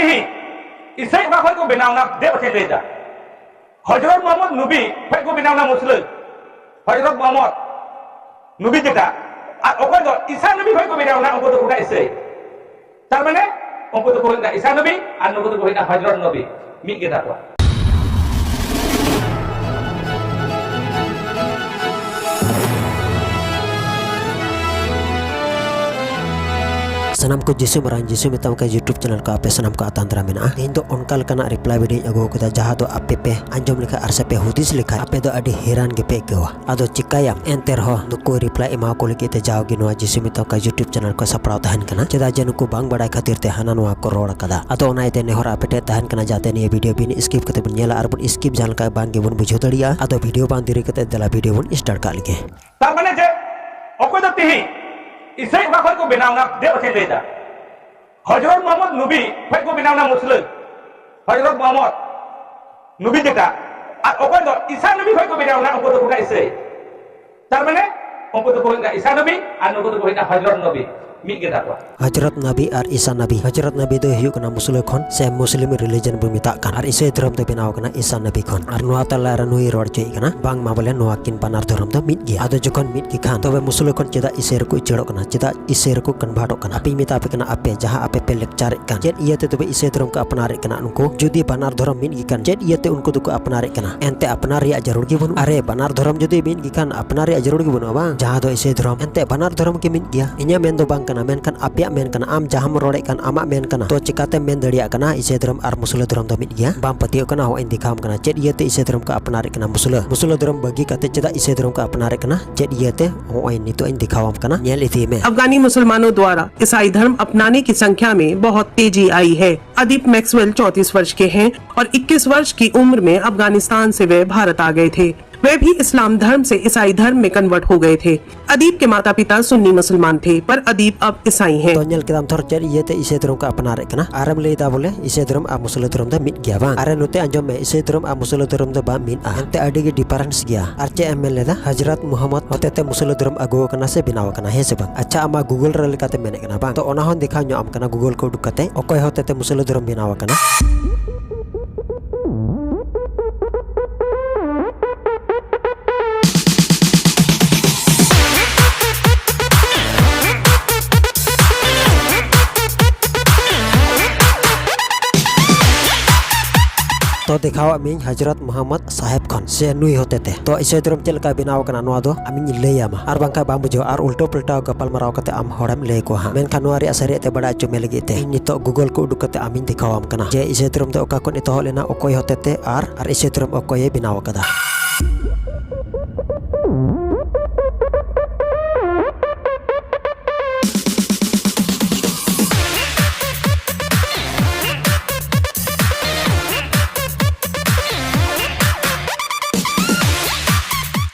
tihi Isai ba khoi ko benawna de bakai leda Hajrat Muhammad Nabi khoi ko benawna Muslạ Hajrat Muhammad Nabi jeta ar okoi do Isa Nabi khoi ko benawna ongko do kuda Isai tar mane ongko do kuda Isa Nabi ar ongko do kuda Hajrat Nabi mi geta ko sanam ko Jisu marang Jisu mitam ka YouTube channel ka ape sanam ka atandra mena इन तो उनका kana reply video ago kuda jaha do ape pe anjom likha arsa pe hudis likha ape do adi heran ge pe gewa ado chikayam enter ho nuko reply ema ko leke te jaw gi no Jisu mitam ka YouTube channel ko sapraw tahan kana cheda je nuko bang badai khatir te hanan wa ko rod kada ado onai te ne hora apete tahan kana jate ni video bin skip kate bun nyala arbun skip jalan ka bang ge bun bujho daria ado video bang diri kate dala video bun start ka lege tar mane je okoi do tihi Isai ba khoi ko benawna de bakai leda Hajrat Muhammad Nabi khoi ko benawna Muslạ Hajrat Muhammad Nabi jeta ar okoi do Isa Nabi khoi ko benawna ongko do kuda Isai tar mane ongko do kuda Isa Nabi ar ongko do kuda Hajrat Nabi mi geta ko Hajrat Nabi ar Isa Nabi Hajrat Nabi do hiu kana Muslạ khon se Muslim religion bu mita kan ar Isai dhorom do benaw kana Isa Nabi khon ar noa tala ranui rod chei kana bang ma bole noa kin panar dhorom do mit gi ado jokon mit gi khan tobe Muslạ khon cheda Isai ko chero kana cheda Isai ko convert kana api mita api kana ape jaha ape pe lecture kan jet iyate tobe Isai dhorom ka apnare kana unko jodi panar dhorom mit gi kan jet iyate unko do ko apnare kana ente apnar ya jarur gi bun are panar dhorom jodi mit gi kan apnar ya jarur gi bun bang jaha do Isai dhorom ente panar dhorom ki mit gi inya men do bang kana men kan apya men kana am jaham rode kan ama men kana to cikate men daria kana Isai dhorom ar Muslạ dhorom do mit gi bang patio kana ho indi kam kana jet iyate Isai dhorom ka apnare kana Muslạ dhorom bagi kate cheda Isai dhorom ka apnare kana jet iyate ho ini to indi khawam kana nyel ithi me अफगानी मुसलमानों द्वारा ईसाई धर्म अपनाने की संख्या में बहुत तेजी आई है। अदीप मैक्सवेल 34 वर्ष के हैं और 21 वर्ष की उम्र में अफगानिस्तान से वे भारत आ गए थे। वे भी इस्लाम धर्म से ईसाई धर्म में कन्वर्ट हो गए थे। अदीप के माता पिता सुन्नी मुसलमान थे पर अदीप अब ईसाई हैं। तो nyel kedam thor cher iyete Isai dhorom ka apnare kana aram leida bole Isai dhorom a Muslạ dhorom da mit gya bang are note anjom me Isai dhorom a Muslạ dhorom da ba min a ante adi ge difference gya arche ml da Hajrat Muhammad hotete Muslạ dhorom ago kana se binaw kana he se bang acha ama Google ra lekate mene kana bang to ona hon dekha nyo am kana Google ko dukate okoi hotete Muslạ dhorom binaw kana तो दिखावा मिन हजरत मोहम्मद साहेब खन से नुई होते थे तो Isai dhorom चलका बिनाव कना नोआ दो आमिन लेयामा आर बांका बाम बुझो आर उल्टो पलटाव गपल मराव कते आम होड़म ले को हा मेनखान नोआ रे असरे ते बड़ा चो मेलगी ते नितो गूगल को उडुक कते आमिन दिखावाम कना जे Isai dhorom दो ओका कोन इतो लेना ओकोय होते ते आर Isai dhorom ओकोय बिनाव कदा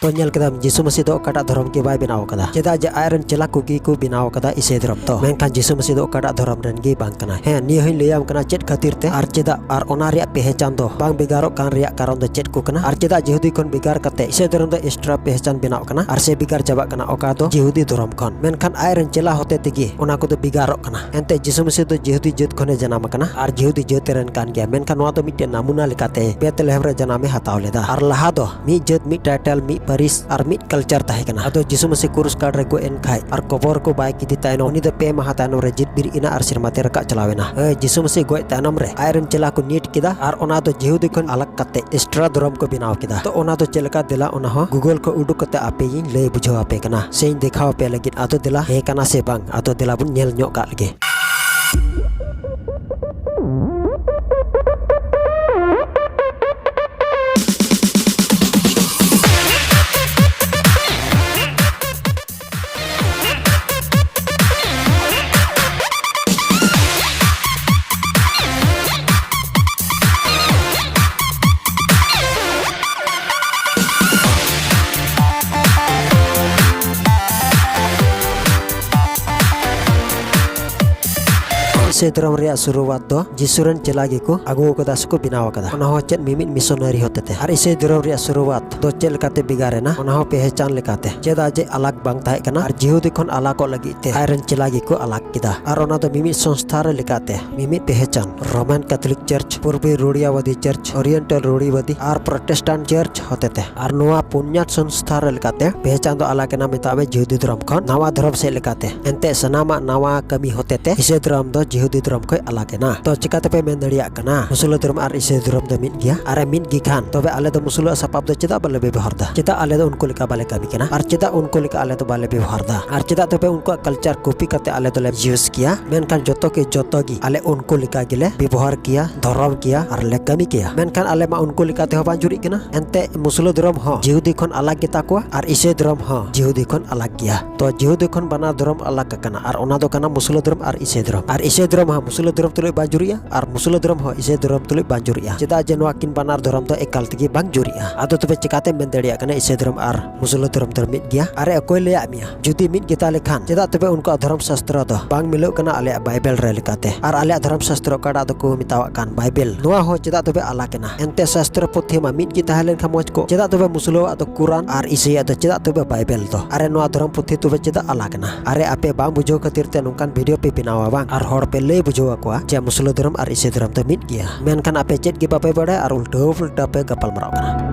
तो nyel kedam Jisu Masih do kada dhorom ki bai binaw kada cheda je iron chela kuki ku binaw kada Isai dhorom to menkan Jisu Masih do kada dhorom dan gi bang kana he ni hin leyam kana chet khatir te ar cheda ar ona ria pehchan do bang bigaro kan ria karon do chet ku kana ar cheda jehudi kon bigar kate Isai dhorom do extra pehchan binaw kana ar se bigar jaba kana oka do jehudi dhorom kon menkan iron chela hote tegi ona ko do bigarok kana ente Jisu Masih do jehudi jut khone janam kana ar jehudi juteren kan gya menkan noa do mitten namuna likate Bethlehem re janame hataw leda ar laha do mi jut mi title mi Paris ar mit culture tahe kana ado Jisu Masih kurus card re ko en khai ar cover ko bai kidi taino ni de pe mahatano re jit bir ina ar sirmate raka chalawena Jisu Masih goi tanom re iron chela ko nit kida ar ona do jehudi kon alag kate extra dhorom ko binaw kida to ona do chelaka dela ona ho Google ko uduk kate ape yin le bujho ape kana sein dekhaw pe lagit ado dela he kana se bang ado dela bun nyel nyok ka lage Isai dhorom ria suruwat do jisuren celagi ko agu kada suku binaw kada ona ho chet mimit missionary hotete ar isai dhorom ria suruwat do cel lekate bigarena ona ho pehechan lekate cheda je alag bang tahe kana ar jihudi khon alako lagi te iron celagi ko alag kida ar ona do mimit संस्थार lekate mimit pehechan Roman Catholic Church Purbi Rudiawadi Church Oriental Rudiawadi ar Protestant Church hotete ar noa punyat संस्थार lekate pehechan do alakena mitabe jihudi dhorom khon nawa dhorom se lekate ente sanama nawa kami hotete isai dhorom do jihudi dhorom khoi alakena to chikate pe men daria kana Muslạ dhorom ar isai dhorom do mit gya are mit gi khan tobe ale do Muslạ sapab do cheda bale bebehar da cheda ale do unko leka bale kami kana ar cheda unko leka ale do bale bebehar da ar cheda tobe unko culture copy kate ale do le use kiya menkan joto ke joto gi ale unko leka gile bebehar kiya dhorom kiya ar le kami kiya menkan ale ma unko leka te hoban juri kana ente Muslạ dhorom ho jihudi khon alag kita ko ar isai dhorom ho jihudi khon alag kiya to jihudi khon bana dhorom alag kana ar ona do kana Muslạ dhorom ar isai dhorom ha Muslạ dhorom tuloi banjuriya ar Muslạ dhorom ho isai dhorom tuloi banjuriya cheda je noa kin banar dhorom do ekal tegi bang juriya ado tobe chikate men daria kana isai dhorom ar Muslạ dhorom termit gya are akoy leya mia judi mit kita lekhan cheda tobe unko dhorom sastra do bang milo kana ale Bible re lekate ar ale dhorom sastra kada do ko mitawa kan Bible noa ho cheda tobe alakena ente sastra pothi ma mit kita halen khamoj ko cheda tobe Muslạ ado Quran ar isai ado cheda tobe Bible do are noa dhorom pothi tobe cheda alakena are ape bang bujo khatir te nongkan video pe binawa bang ar hor pe lei bujo akwa je Muslạ dhorom ar isai dhorom te mit gya menkan ape chet gi bape bada ar ulta pe gapal marau kana